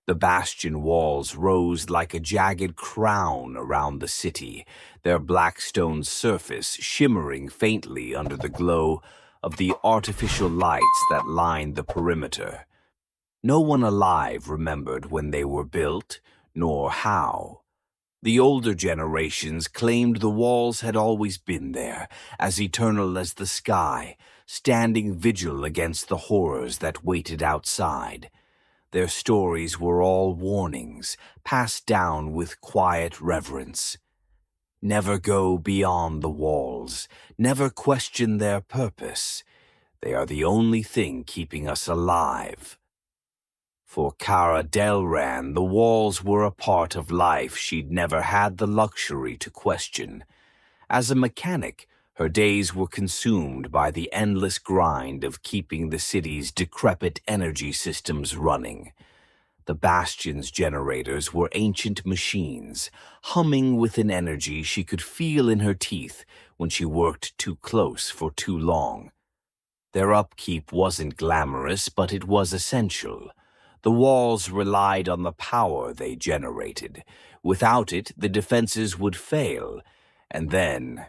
The Bastion Walls rose like a jagged crown around the city, their black stone surface shimmering faintly under the glow of the artificial lights that lined the perimeter. No one alive remembered when they were built, nor how. The older generations claimed the walls had always been there, as eternal as the sky, standing vigil against the horrors that waited outside. Their stories were all warnings, passed down with quiet reverence. Never go beyond the walls, never question their purpose. They are the only thing keeping us alive. For Cara Delran, the walls were a part of life she'd never had the luxury to question. As a mechanic, her days were consumed by the endless grind of keeping the city's decrepit energy systems running. The Bastion's generators were ancient machines, humming with an energy she could feel in her teeth when she worked too close for too long. Their upkeep wasn't glamorous, but it was essential. The walls relied on the power they generated. Without it, the defenses would fail, and then,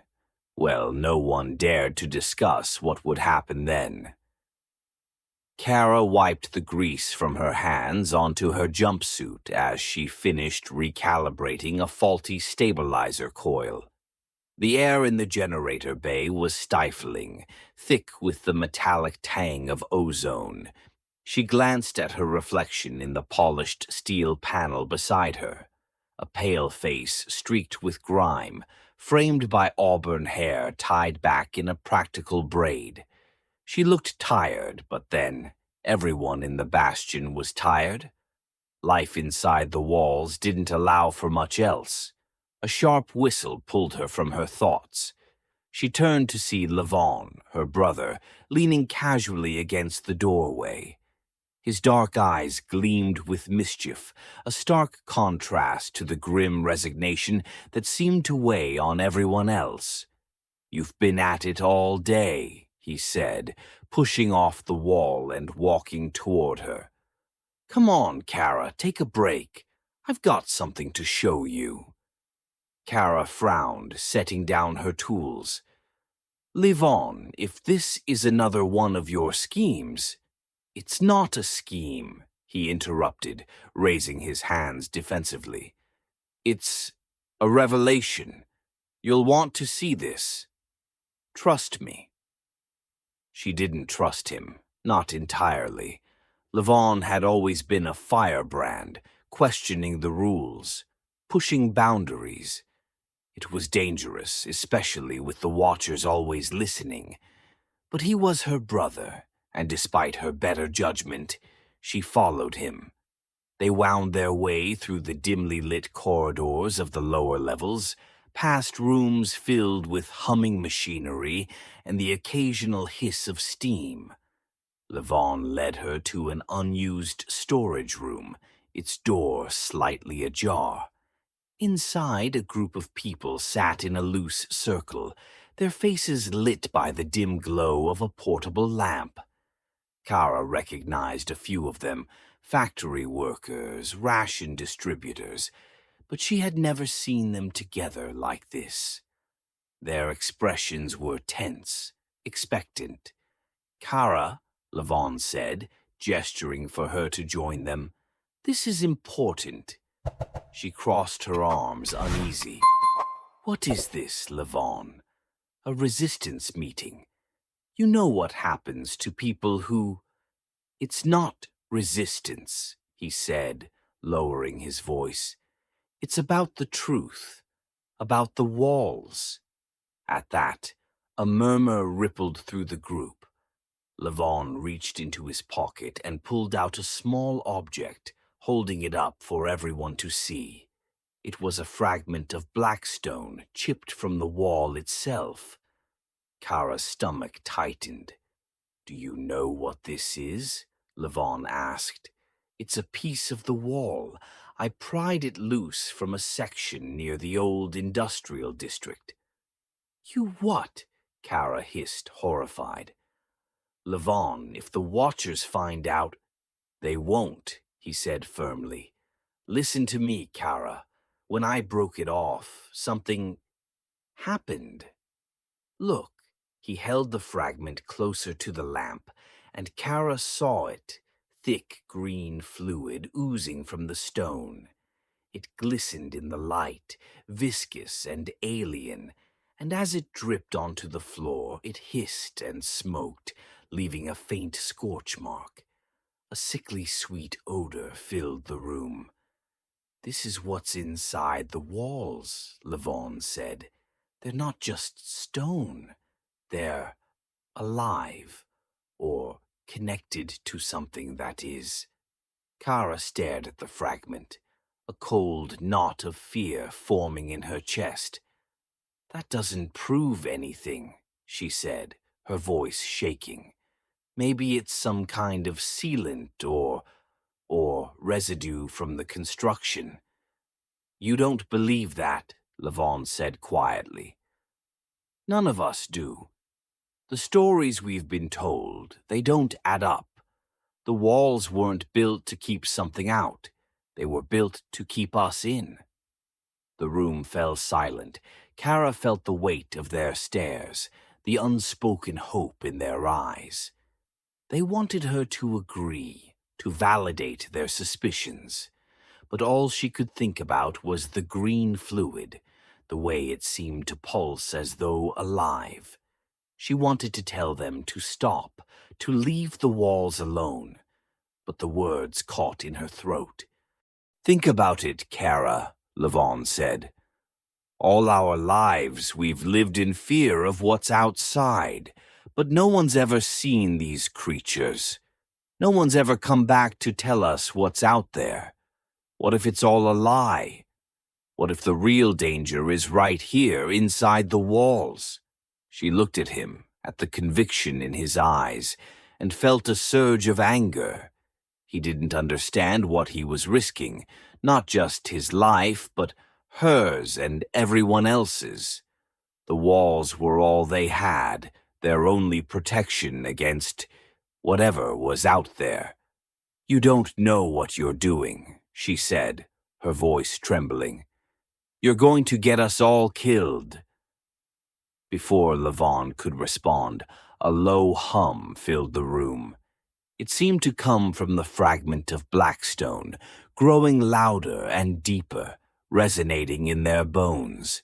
well, no one dared to discuss what would happen then. Cara wiped the grease from her hands onto her jumpsuit as she finished recalibrating a faulty stabilizer coil. The air in the generator bay was stifling, thick with the metallic tang of ozone. She glanced at her reflection in the polished steel panel beside her. A pale face streaked with grime, framed by auburn hair tied back in a practical braid. She looked tired, but then everyone in the Bastion was tired. Life inside the walls didn't allow for much else. A sharp whistle pulled her from her thoughts. She turned to see Levon, her brother, leaning casually against the doorway. His dark eyes gleamed with mischief, a stark contrast to the grim resignation that seemed to weigh on everyone else. "You've been at it all day," he said, pushing off the wall and walking toward her. "Come on, Cara, take a break. I've got something to show you." Cara frowned, setting down her tools. "Levon, if this is another one of your schemes—" "It's not a scheme," he interrupted, raising his hands defensively. "It's a revelation. You'll want to see this. Trust me." She didn't trust him, not entirely. Levon had always been a firebrand, questioning the rules, pushing boundaries. It was dangerous, especially with the Watchers always listening. But he was her brother, and despite her better judgment, she followed him. They wound their way through the dimly lit corridors of the lower levels, past rooms filled with humming machinery and the occasional hiss of steam. Levon led her to an unused storage room, its door slightly ajar. Inside, a group of people sat in a loose circle, their faces lit by the dim glow of a portable lamp. Cara recognized a few of them, factory workers, ration distributors, but she had never seen them together like this. Their expressions were tense, expectant. "Cara," Levon said, gesturing for her to join them, "this is important." She crossed her arms, uneasy. "What is this, Levon? A resistance meeting? You know what happens to people who—" "It's not resistance," he said, lowering his voice. "It's about the truth, about the walls." At that, a murmur rippled through the group. Levon reached into his pocket and pulled out a small object, holding it up for everyone to see. It was a fragment of blackstone chipped from the wall itself. Cara's stomach tightened. "Do you know what this is?" Levon asked. "It's a piece of the wall. I pried it loose from a section near the old industrial district." "You what?" Cara hissed, horrified. "Levon, if the Watchers find out—" "They won't," he said firmly. Listen to me, Kara. When I broke it off, something happened. Look, he held the fragment closer to the lamp, and Kara saw it, thick green fluid oozing from the stone. It glistened in the light, viscous and alien, and as it dripped onto the floor, it hissed and smoked, leaving a faint scorch mark. A sickly sweet odor filled the room. "This is what's inside the walls," Levon said. "They're not just stone. They're alive, or connected to something that is." Kara stared at the fragment, a cold knot of fear forming in her chest. "That doesn't prove anything," she said, her voice shaking. "Maybe it's some kind of sealant or residue from the construction." "You don't believe that," Levon said quietly. "None of us do. The stories we've been told, they don't add up. The walls weren't built to keep something out. They were built to keep us in." The room fell silent. Kara felt the weight of their stares, the unspoken hope in their eyes. They wanted her to agree, to validate their suspicions. But all she could think about was the green fluid, the way it seemed to pulse as though alive. She wanted to tell them to stop, to leave the walls alone, but the words caught in her throat. "Think about it, Kara," Levon said. "All our lives we've lived in fear of what's outside, but no one's ever seen these creatures. No one's ever come back to tell us what's out there. What if it's all a lie? What if the real danger is right here inside the walls?" She looked at him, at the conviction in his eyes, and felt a surge of anger. He didn't understand what he was risking, not just his life, but hers and everyone else's. The walls were all they had, their only protection against whatever was out there. "You don't know what you're doing," she said, her voice trembling. "You're going to get us all killed." Before Levon could respond, a low hum filled the room. It seemed to come from the fragment of blackstone, growing louder and deeper, resonating in their bones.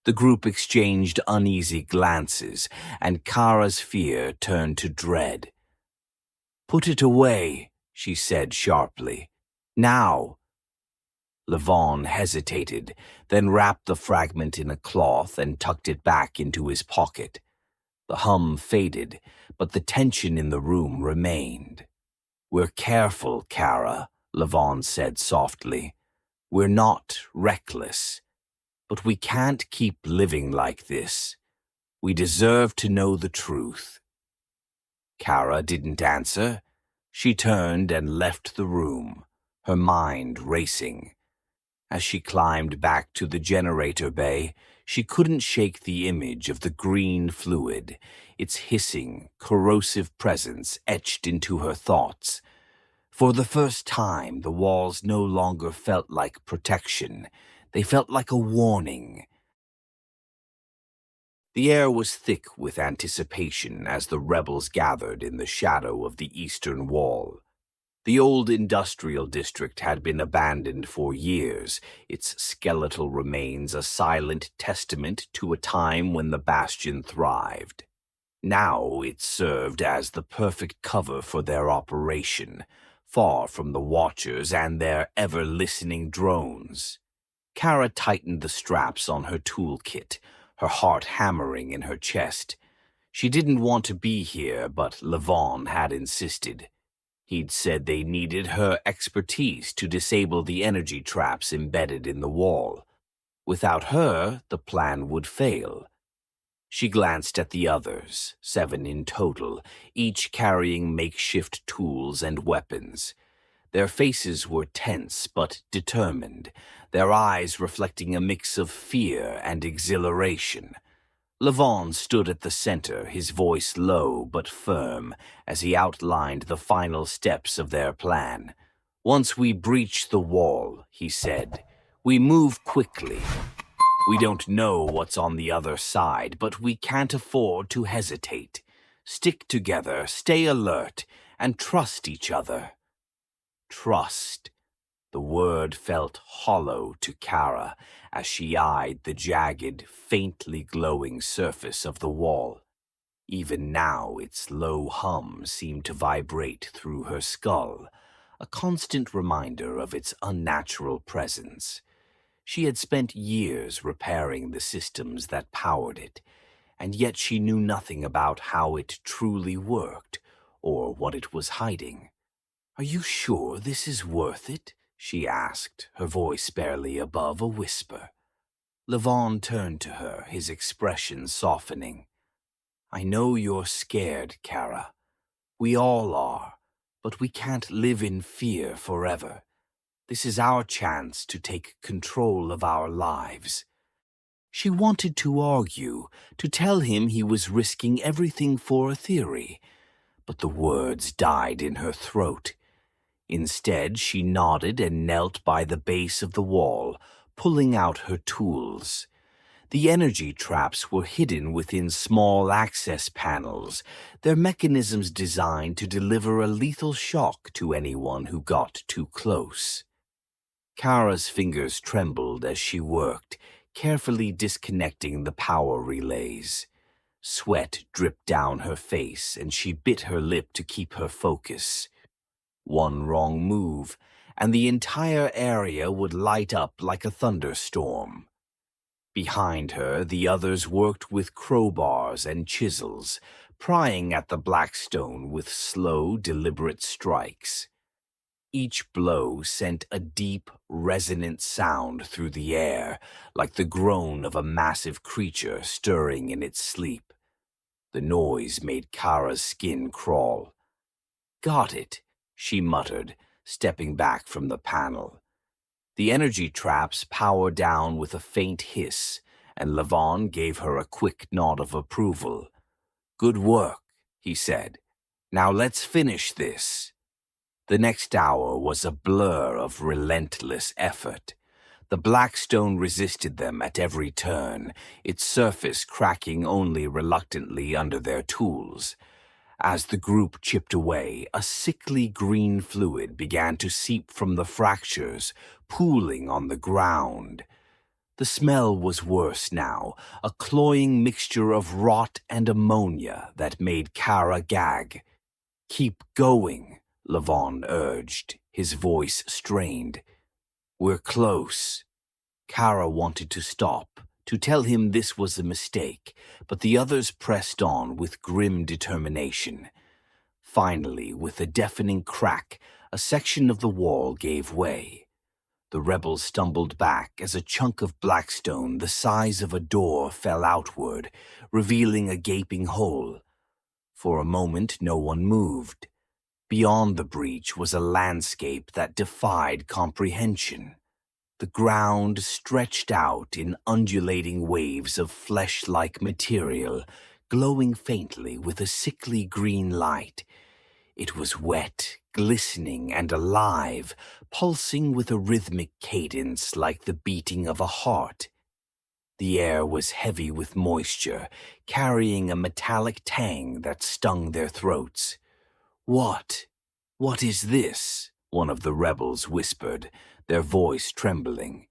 The group exchanged uneasy glances, and Kara's fear turned to dread. "Put it away," she said sharply. "Now." Levon hesitated, then wrapped the fragment in a cloth and tucked it back into his pocket. The hum faded, but the tension in the room remained. "We're careful, Kara," Levon said softly. "We're not reckless. But we can't keep living like this. We deserve to know the truth." Kara didn't answer. She turned and left the room, her mind racing. As she climbed back to the generator bay, she couldn't shake the image of the green fluid, its hissing, corrosive presence etched into her thoughts. For the first time, the walls no longer felt like protection. They felt like a warning. The air was thick with anticipation as the rebels gathered in the shadow of the eastern wall. The old industrial district had been abandoned for years, its skeletal remains a silent testament to a time when the Bastion thrived. Now it served as the perfect cover for their operation, far from the Watchers and their ever-listening drones. Kara tightened the straps on her toolkit, her heart hammering in her chest. She didn't want to be here, but Levon had insisted. He'd said they needed her expertise to disable the energy traps embedded in the wall. Without her, the plan would fail. She glanced at the others, 7 in total, each carrying makeshift tools and weapons. Their faces were tense but determined, their eyes reflecting a mix of fear and exhilaration. Levon stood at the center, his voice low but firm, as he outlined the final steps of their plan. Once we breach the wall, he said, we move quickly. We don't know what's on the other side, but we can't afford to hesitate. Stick together, stay alert, and trust each other. Trust. The word felt hollow to Kara as she eyed the jagged, faintly glowing surface of the wall. Even now, its low hum seemed to vibrate through her skull, a constant reminder of its unnatural presence. She had spent years repairing the systems that powered it, and yet she knew nothing about how it truly worked or what it was hiding. "Are you sure this is worth it?" she asked, her voice barely above a whisper. Levon turned to her, his expression softening. "I know you're scared, Kara. We all are, but we can't live in fear forever. This is our chance to take control of our lives." She wanted to argue, to tell him he was risking everything for a theory, but the words died in her throat. Instead, she nodded and knelt by the base of the wall, pulling out her tools. The energy traps were hidden within small access panels, their mechanisms designed to deliver a lethal shock to anyone who got too close. Kara's fingers trembled as she worked, carefully disconnecting the power relays. Sweat dripped down her face, and she bit her lip to keep her focus. One wrong move, and the entire area would light up like a thunderstorm. Behind her, the others worked with crowbars and chisels, prying at the black stone with slow, deliberate strikes. Each blow sent a deep, resonant sound through the air, like the groan of a massive creature stirring in its sleep. The noise made Kara's skin crawl. "Got it," she muttered, stepping back from the panel. The energy traps powered down with a faint hiss, and Levon gave her a quick nod of approval. "Good work," he said. "Now let's finish this." The next hour was a blur of relentless effort. The black stone resisted them at every turn, its surface cracking only reluctantly under their tools. As the group chipped away, a sickly green fluid began to seep from the fractures, pooling on the ground. The smell was worse now, a cloying mixture of rot and ammonia that made Kara gag. "Keep going," Levon urged, his voice strained. "We're close." Kara wanted to stop, to tell him this was a mistake, but the others pressed on with grim determination. Finally, with a deafening crack, a section of the wall gave way. The rebels stumbled back as a chunk of blackstone the size of a door fell outward, revealing a gaping hole. For a moment, no one moved. Beyond the breach was a landscape that defied comprehension. The ground stretched out in undulating waves of flesh-like material, glowing faintly with a sickly green light. It was wet, glistening, and alive, pulsing with a rhythmic cadence like the beating of a heart. The air was heavy with moisture, carrying a metallic tang that stung their throats. What is this?" one of the rebels whispered, their voice trembling.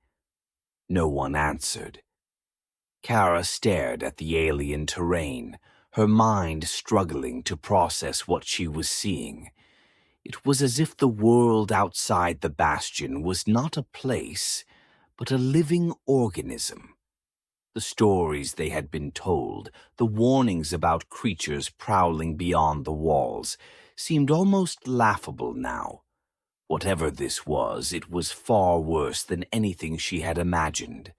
No one answered. Kara stared at the alien terrain, her mind struggling to process what she was seeing. It was as if the world outside the bastion was not a place, but a living organism. The stories they had been told, the warnings about creatures prowling beyond the walls, seemed almost laughable now. Whatever this was, it was far worse than anything she had imagined.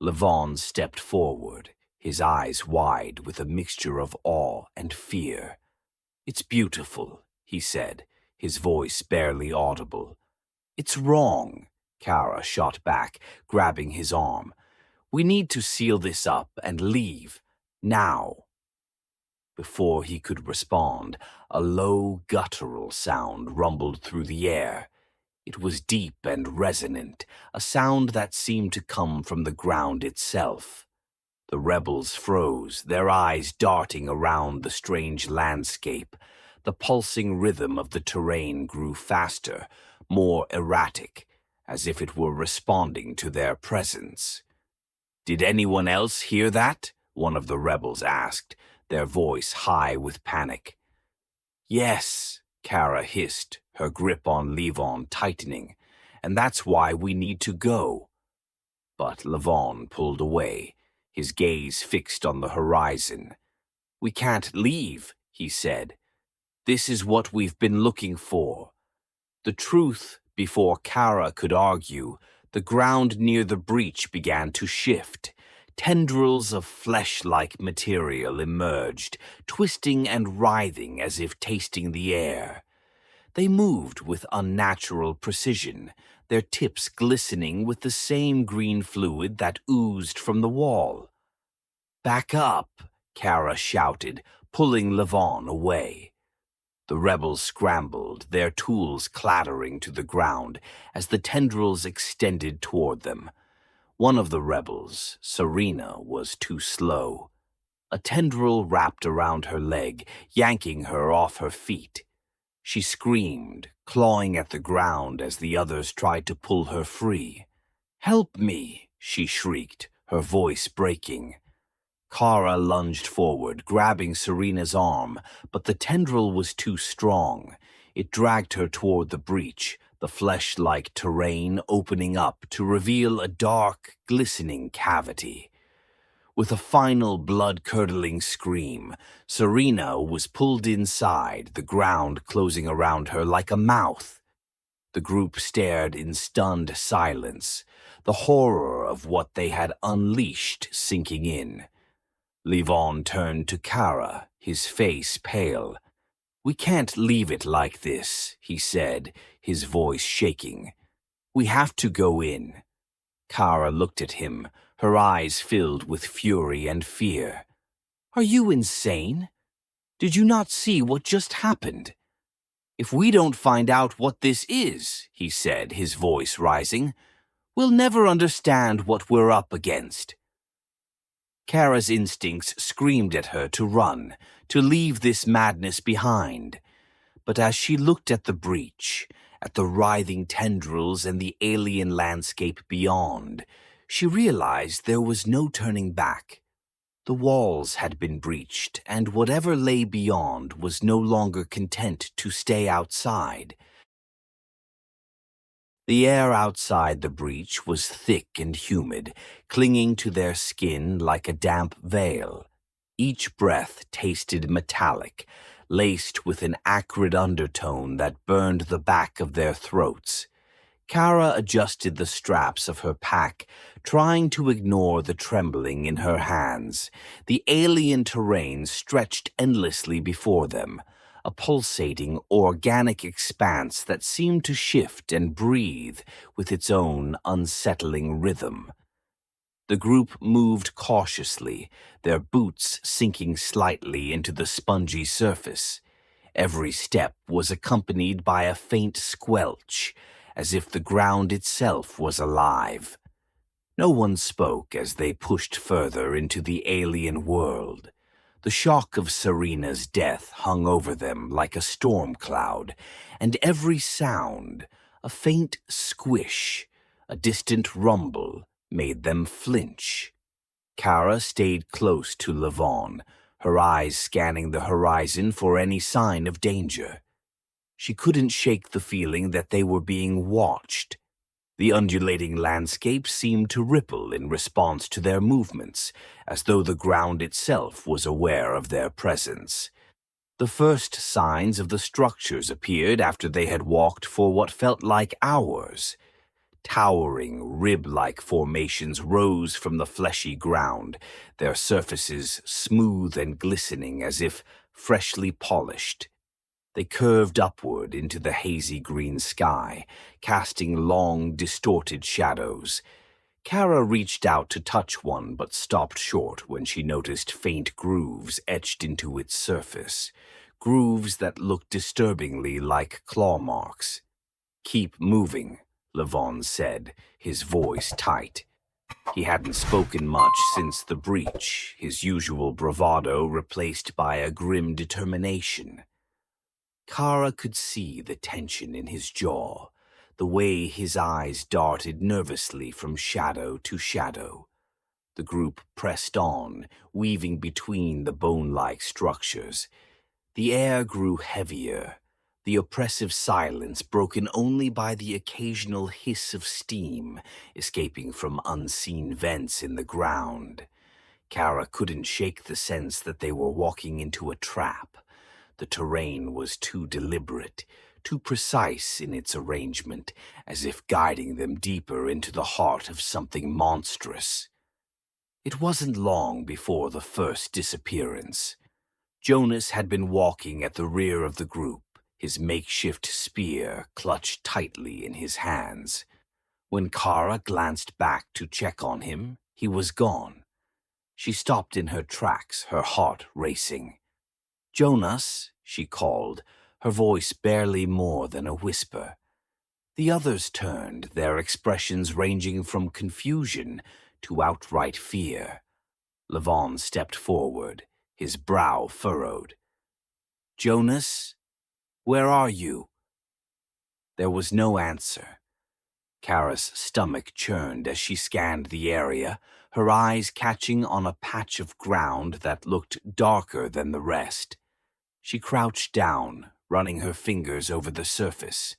Levon stepped forward, his eyes wide with a mixture of awe and fear. "It's beautiful," he said, his voice barely audible. "It's wrong," Kara shot back, grabbing his arm. "We need to seal this up and leave. Now." Before he could respond, a low, guttural sound rumbled through the air. It was deep and resonant, a sound that seemed to come from the ground itself. The rebels froze, their eyes darting around the strange landscape. The pulsing rhythm of the terrain grew faster, more erratic, as if it were responding to their presence. "Did anyone else hear that?" one of the rebels asked, their voice high with panic. "Yes," Kara hissed, her grip on Levon tightening, "and that's why we need to go." But Levon pulled away, his gaze fixed on the horizon. "We can't leave," he said. "This is what we've been looking for." The truth, before Kara could argue, the ground near the breach began to shift. Tendrils of flesh-like material emerged, twisting and writhing as if tasting the air. They moved with unnatural precision, their tips glistening with the same green fluid that oozed from the wall. "Back up," Kara shouted, pulling Levon away. The rebels scrambled, their tools clattering to the ground as the tendrils extended toward them. One of the rebels, Serena, was too slow. A tendril wrapped around her leg, yanking her off her feet. She screamed, clawing at the ground as the others tried to pull her free. "Help me!" she shrieked, her voice breaking. Kara lunged forward, grabbing Serena's arm, but the tendril was too strong. It dragged her toward the breach, the flesh-like terrain opening up to reveal a dark, glistening cavity. With a final blood-curdling scream, Serena was pulled inside, the ground closing around her like a mouth. The group stared in stunned silence, the horror of what they had unleashed sinking in. Levon turned to Kara, his face pale. "We can't leave it like this," he said, his voice shaking. "We have to go in." Kara looked at him, her eyes filled with fury and fear. "Are you insane? Did you not see what just happened?" "If we don't find out what this is," he said, his voice rising, "we'll never understand what we're up against." Kara's instincts screamed at her to run, to leave this madness behind. But as she looked at the breach, at the writhing tendrils and the alien landscape beyond, she realized there was no turning back. The walls had been breached, and whatever lay beyond was no longer content to stay outside. The air outside the breach was thick and humid, clinging to their skin like a damp veil. Each breath tasted metallic, laced with an acrid undertone that burned the back of their throats. Kara adjusted the straps of her pack, trying to ignore the trembling in her hands. The alien terrain stretched endlessly before them, a pulsating, organic expanse that seemed to shift and breathe with its own unsettling rhythm. The group moved cautiously, their boots sinking slightly into the spongy surface. Every step was accompanied by a faint squelch, as if the ground itself was alive. No one spoke as they pushed further into the alien world. The shock of Serena's death hung over them like a storm cloud, and every sound, a faint squish, a distant rumble, made them flinch. Kara stayed close to Levon, her eyes scanning the horizon for any sign of danger. She couldn't shake the feeling that they were being watched. The undulating landscape seemed to ripple in response to their movements, as though the ground itself was aware of their presence. The first signs of the structures appeared after they had walked for what felt like hours. Towering, rib-like formations rose from the fleshy ground, their surfaces smooth and glistening as if freshly polished. They curved upward into the hazy green sky, casting long, distorted shadows. Kara reached out to touch one but stopped short when she noticed faint grooves etched into its surface, grooves that looked disturbingly like claw marks. Keep moving, Levon said, his voice tight. He hadn't spoken much since the breach, his usual bravado replaced by a grim determination. Kara could see the tension in his jaw, the way his eyes darted nervously from shadow to shadow. The group pressed on, weaving between the bone-like structures. The air grew heavier, the oppressive silence broken only by the occasional hiss of steam escaping from unseen vents in the ground. Kara couldn't shake the sense that they were walking into a trap. The terrain was too deliberate, too precise in its arrangement, as if guiding them deeper into the heart of something monstrous. It wasn't long before the first disappearance. Jonas had been walking at the rear of the group, his makeshift spear clutched tightly in his hands. When Kara glanced back to check on him, he was gone. She stopped in her tracks, her heart racing. "Jonas," she called, her voice barely more than a whisper. The others turned, their expressions ranging from confusion to outright fear. Levon stepped forward, his brow furrowed. "Jonas, where are you?" There was no answer. Kara's stomach churned as she scanned the area, her eyes catching on a patch of ground that looked darker than the rest. She crouched down, running her fingers over the surface.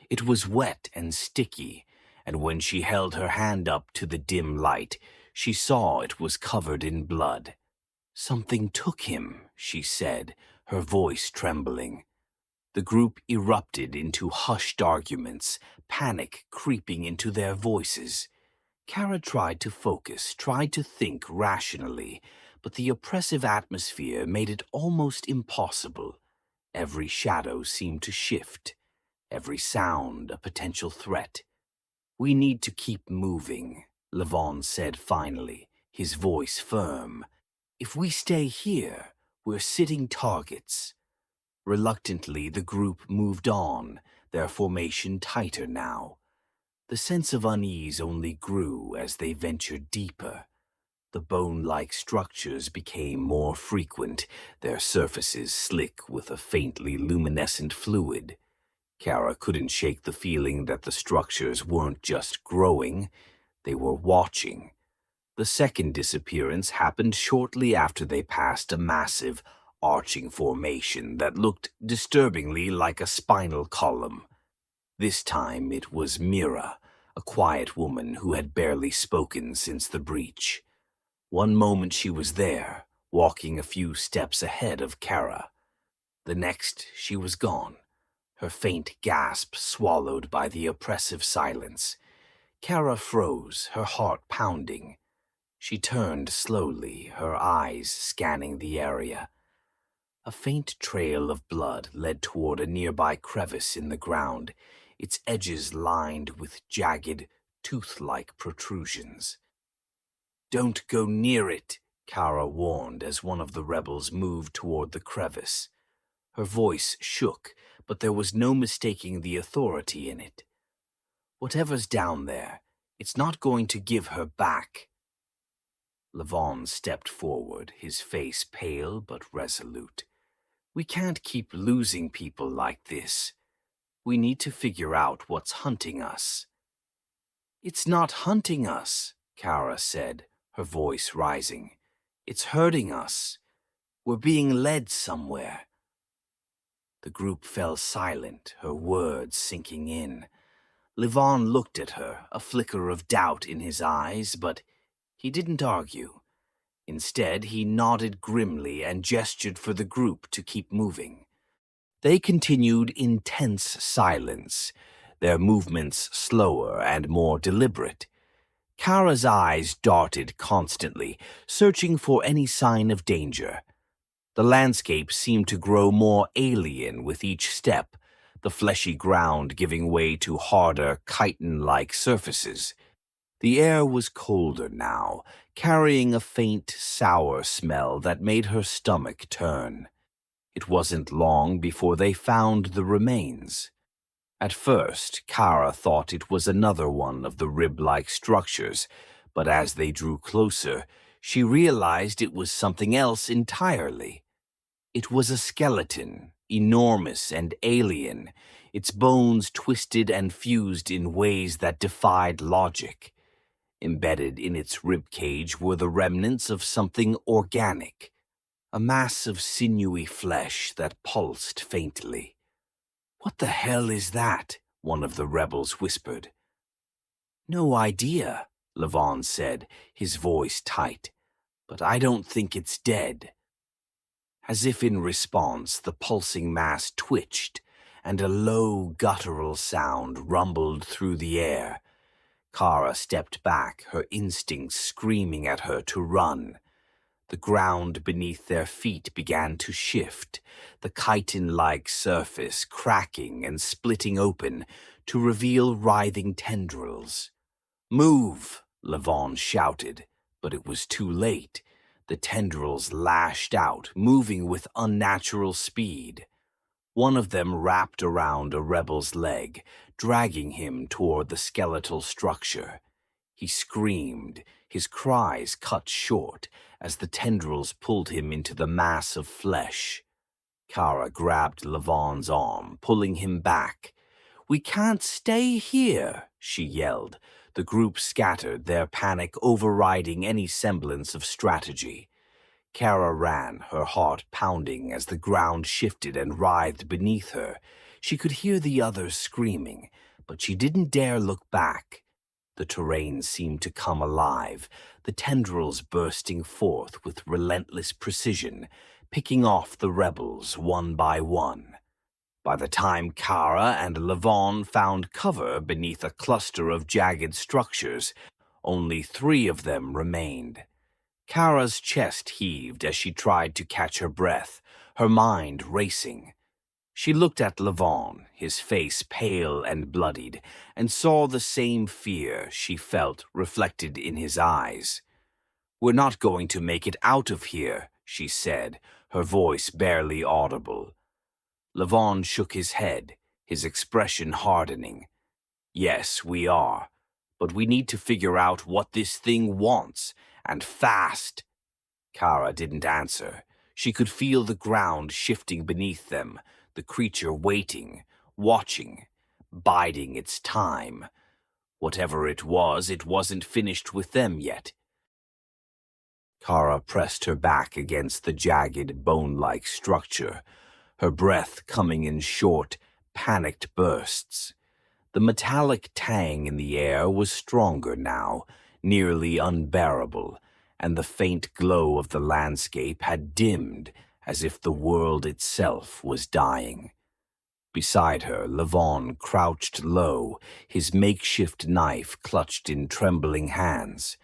It was wet and sticky, and when she held her hand up to the dim light, she saw it was covered in blood. "Something took him," she said, her voice trembling. The group erupted into hushed arguments, panic creeping into their voices. Kara tried to focus, tried to think rationally, but the oppressive atmosphere made it almost impossible. Every shadow seemed to shift, every sound a potential threat. "We need to keep moving," Levon said finally, his voice firm. "If we stay here, we're sitting targets." Reluctantly, the group moved on, their formation tighter now. The sense of unease only grew as they ventured deeper. The bone-like structures became more frequent, their surfaces slick with a faintly luminescent fluid. Kara couldn't shake the feeling that the structures weren't just growing, they were watching. The second disappearance happened shortly after they passed a massive, arching formation that looked disturbingly like a spinal column. This time it was Mira, a quiet woman who had barely spoken since the breach. One moment she was there, walking a few steps ahead of Kara. The next she was gone, her faint gasp swallowed by the oppressive silence. Kara froze, her heart pounding. She turned slowly, her eyes scanning the area. A faint trail of blood led toward a nearby crevice in the ground, its edges lined with jagged, tooth-like protrusions. "Don't go near it," Kara warned as one of the rebels moved toward the crevice. Her voice shook, but there was no mistaking the authority in it. "Whatever's down there, it's not going to give her back." Levon stepped forward, his face pale but resolute. "We can't keep losing people like this. We need to figure out what's hunting us." "It's not hunting us," Kara said, her voice rising. "It's hurting us. We're being led somewhere." The group fell silent, her words sinking in. Levon looked at her, a flicker of doubt in his eyes, but he didn't argue. Instead, he nodded grimly and gestured for the group to keep moving. They continued in tense silence, their movements slower and more deliberate. Kara's eyes darted constantly, searching for any sign of danger. The landscape seemed to grow more alien with each step, the fleshy ground giving way to harder, chitin-like surfaces. The air was colder now, carrying a faint, sour smell that made her stomach turn. It wasn't long before they found the remains. At first, Kara thought it was another one of the rib-like structures, but as they drew closer, she realized it was something else entirely. It was a skeleton, enormous and alien, its bones twisted and fused in ways that defied logic. Embedded in its ribcage were the remnants of something organic, a mass of sinewy flesh that pulsed faintly. "What the hell is that?" one of the rebels whispered. "No idea," Levon said, his voice tight, "but I don't think it's dead." As if in response, the pulsing mass twitched, and a low, guttural sound rumbled through the air. Kara stepped back, her instincts screaming at her to run. The ground beneath their feet began to shift, the chitin-like surface cracking and splitting open to reveal writhing tendrils. "Move!" Levon shouted, but it was too late. The tendrils lashed out, moving with unnatural speed. One of them wrapped around a rebel's leg, dragging him toward the skeletal structure. He screamed, his cries cut short as the tendrils pulled him into the mass of flesh. Kara grabbed Levon's arm, pulling him back. "We can't stay here," she yelled. The group scattered, their panic overriding any semblance of strategy. Kara ran, her heart pounding as the ground shifted and writhed beneath her. She could hear the others screaming, but she didn't dare look back. The terrain seemed to come alive, the tendrils bursting forth with relentless precision, picking off the rebels one by one. By the time Kara and Levon found cover beneath a cluster of jagged structures, only 3 of them remained. Kara's chest heaved as she tried to catch her breath, her mind racing. She looked at Levon, his face pale and bloodied, and saw the same fear she felt reflected in his eyes. "We're not going to make it out of here," she said, her voice barely audible. Levon shook his head, his expression hardening. "Yes, we are. But we need to figure out what this thing wants, and fast." Kara didn't answer. She could feel the ground shifting beneath them, the creature waiting, watching, biding its time. Whatever it wasn't finished with them yet. Kara pressed her back against the jagged, bone-like structure, her breath coming in short, panicked bursts. The metallic tang in the air was stronger now, nearly unbearable, and the faint glow of the landscape had dimmed as if the world itself was dying. Beside her, Levon crouched low, his makeshift knife clutched in trembling hands.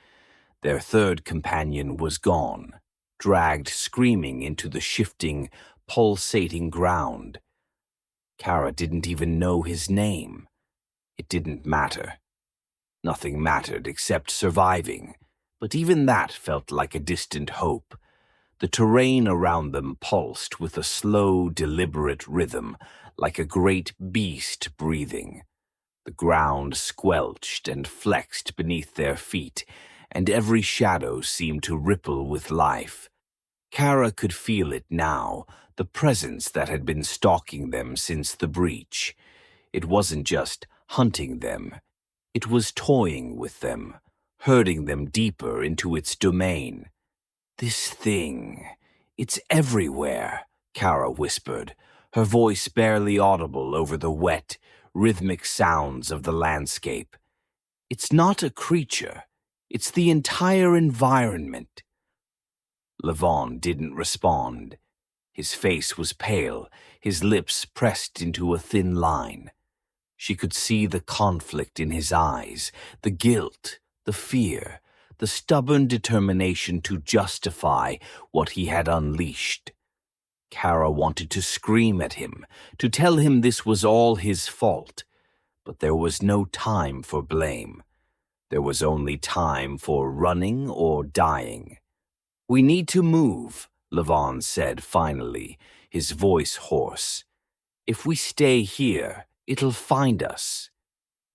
Their third companion was gone, dragged screaming into the shifting, pulsating ground. Kara didn't even know his name. It didn't matter. Nothing mattered except surviving, but even that felt like a distant hope. The terrain around them pulsed with a slow, deliberate rhythm, like a great beast breathing. The ground squelched and flexed beneath their feet, and every shadow seemed to ripple with life. Kara could feel it now, the presence that had been stalking them since the breach. It wasn't just hunting them. It was toying with them, herding them deeper into its domain. "This thing, it's everywhere," Kara whispered, her voice barely audible over the wet, rhythmic sounds of the landscape. "It's not a creature. It's the entire environment." Levon didn't respond. His face was pale, his lips pressed into a thin line. She could see the conflict in his eyes, the guilt, the fear, the stubborn determination to justify what he had unleashed. Kara wanted to scream at him, to tell him this was all his fault, but there was no time for blame. There was only time for running or dying. "We need to move," Levon said finally, his voice hoarse. "If we stay here, It'll find us.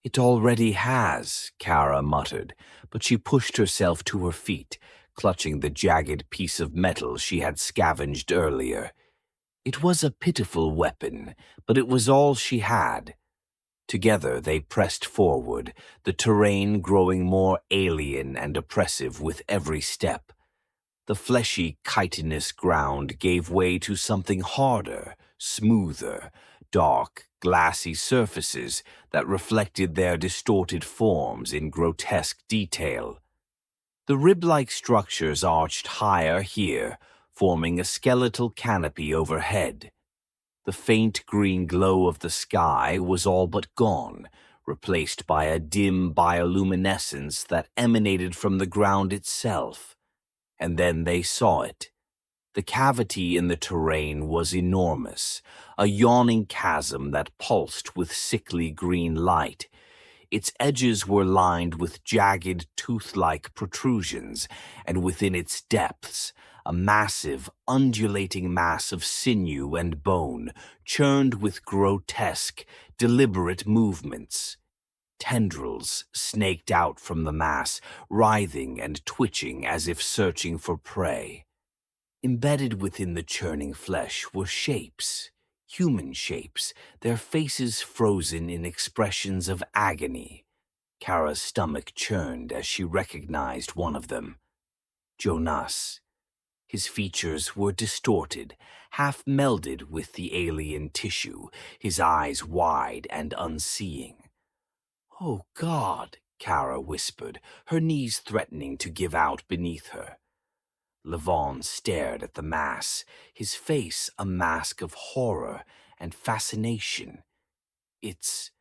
It already has, Kara muttered, but she pushed herself to her feet, clutching the jagged piece of metal she had scavenged earlier. It was a pitiful weapon, but it was all she had. Together they pressed forward, the terrain growing more alien and oppressive with every step. The fleshy, chitinous ground gave way to something harder, smoother, dark, glassy surfaces that reflected their distorted forms in grotesque detail. The rib-like structures arched higher here, forming a skeletal canopy overhead. The faint green glow of the sky was all but gone, replaced by a dim bioluminescence that emanated from the ground itself. And then they saw it. The cavity in the terrain was enormous, a yawning chasm that pulsed with sickly green light. Its edges were lined with jagged, tooth-like protrusions, and within its depths, a massive, undulating mass of sinew and bone, churned with grotesque, deliberate movements. Tendrils snaked out from the mass, writhing and twitching as if searching for prey. Embedded within the churning flesh were shapes, human shapes, their faces frozen in expressions of agony. Kara's stomach churned as she recognized one of them. Jonas. His features were distorted, half melded with the alien tissue, his eyes wide and unseeing. "Oh, God," Kara whispered, her knees threatening to give out beneath her. Levon stared at the mass, his face a mask of horror and fascination. "It's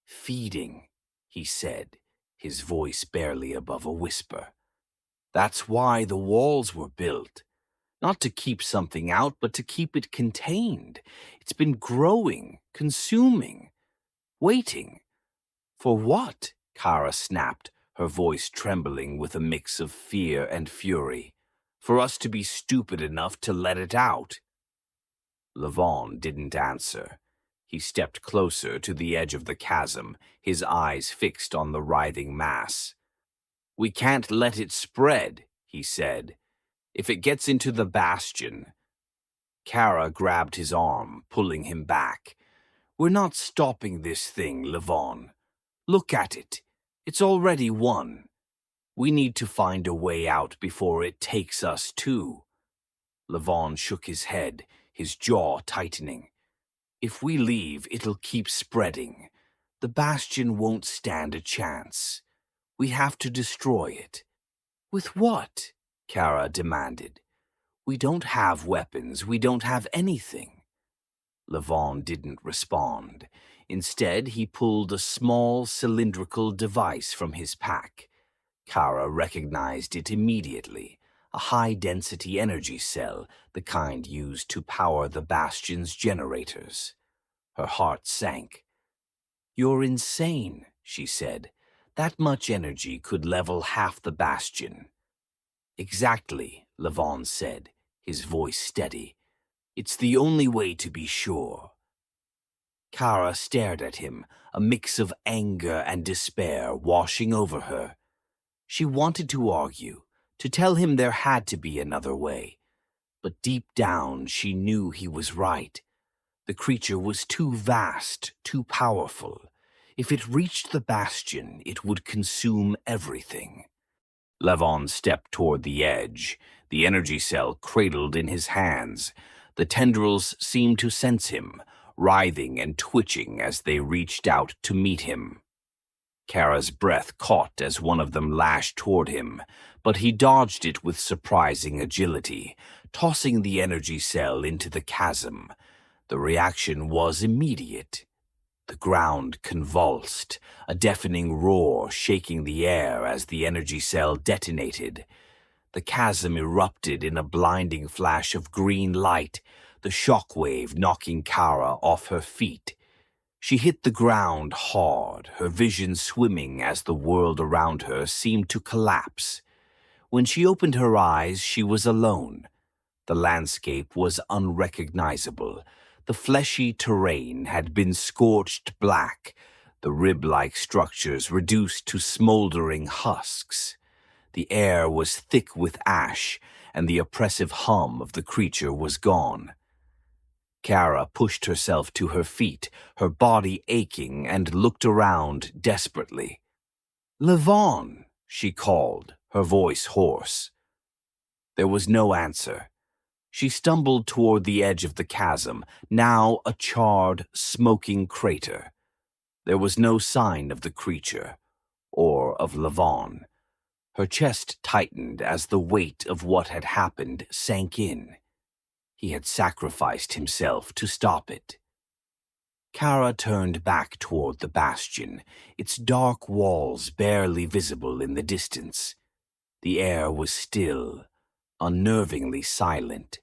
feeding," he said, his voice barely above a whisper. "That's why the walls were built. Not to keep something out, but to keep it contained. It's been growing, consuming, waiting." "For what?" Kara snapped, her voice trembling with a mix of fear and fury. "For us to be stupid enough to let it out." Levon didn't answer. He stepped closer to the edge of the chasm, his eyes fixed on the writhing mass. "We can't let it spread," he said. "If it gets into the Bastion." Kara grabbed his arm, pulling him back. "We're not stopping this thing, Levon. Look at it. It's already won. We need to find a way out before it takes us too." Levon shook his head, his jaw tightening. "If we leave, it'll keep spreading. The Bastion won't stand a chance. We have to destroy it." "With what?" Kara demanded. "We don't have weapons. We don't have anything." Levon didn't respond. Instead, he pulled a small cylindrical device from his pack. Kara recognized it immediately, a high-density energy cell, the kind used to power the Bastion's generators. Her heart sank. "You're insane," she said. "That much energy could level half the Bastion." "Exactly," Levon said, his voice steady. "It's the only way to be sure." Kara stared at him, a mix of anger and despair washing over her. She wanted to argue, to tell him there had to be another way. But deep down she knew he was right. The creature was too vast, too powerful. If it reached the Bastion, it would consume everything. Levon stepped toward the edge, the energy cell cradled in his hands. The tendrils seemed to sense him, writhing and twitching as they reached out to meet him. Kara's breath caught as one of them lashed toward him, but he dodged it with surprising agility, tossing the energy cell into the chasm. The reaction was immediate. The ground convulsed, a deafening roar shaking the air as the energy cell detonated. The chasm erupted in a blinding flash of green light, the shockwave knocking Kara off her feet. She hit the ground hard, her vision swimming as the world around her seemed to collapse. When she opened her eyes, she was alone. The landscape was unrecognizable. The fleshy terrain had been scorched black, the rib-like structures reduced to smoldering husks. The air was thick with ash, and the oppressive hum of the creature was gone. Kara pushed herself to her feet, her body aching, and looked around desperately. "Levon," she called, her voice hoarse. There was no answer. She stumbled toward the edge of the chasm, now a charred, smoking crater. There was no sign of the creature, or of Levon. Her chest tightened as the weight of what had happened sank in. He had sacrificed himself to stop it. Kara turned back toward the bastion, its dark walls barely visible in the distance. The air was still, unnervingly silent.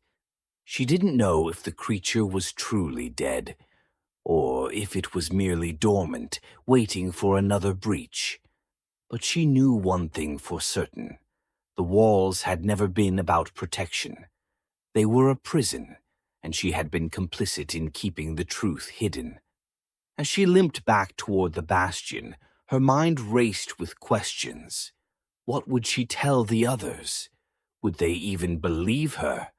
She didn't know if the creature was truly dead, or if it was merely dormant, waiting for another breach. But she knew one thing for certain. The walls had never been about protection. They were a prison, and she had been complicit in keeping the truth hidden. As she limped back toward the bastion, her mind raced with questions. What would she tell the others? Would they even believe her?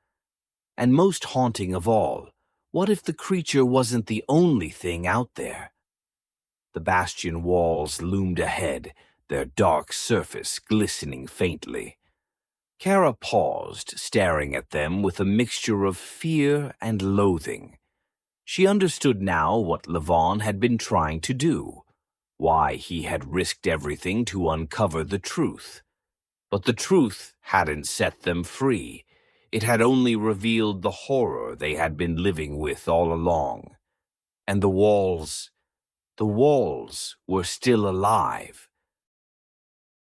And most haunting of all, what if the creature wasn't the only thing out there? The bastion walls loomed ahead, their dark surface glistening faintly. Kara paused, staring at them with a mixture of fear and loathing. She understood now what Levon had been trying to do, why he had risked everything to uncover the truth. But the truth hadn't set them free. It had only revealed the horror they had been living with all along. And the walls were still alive,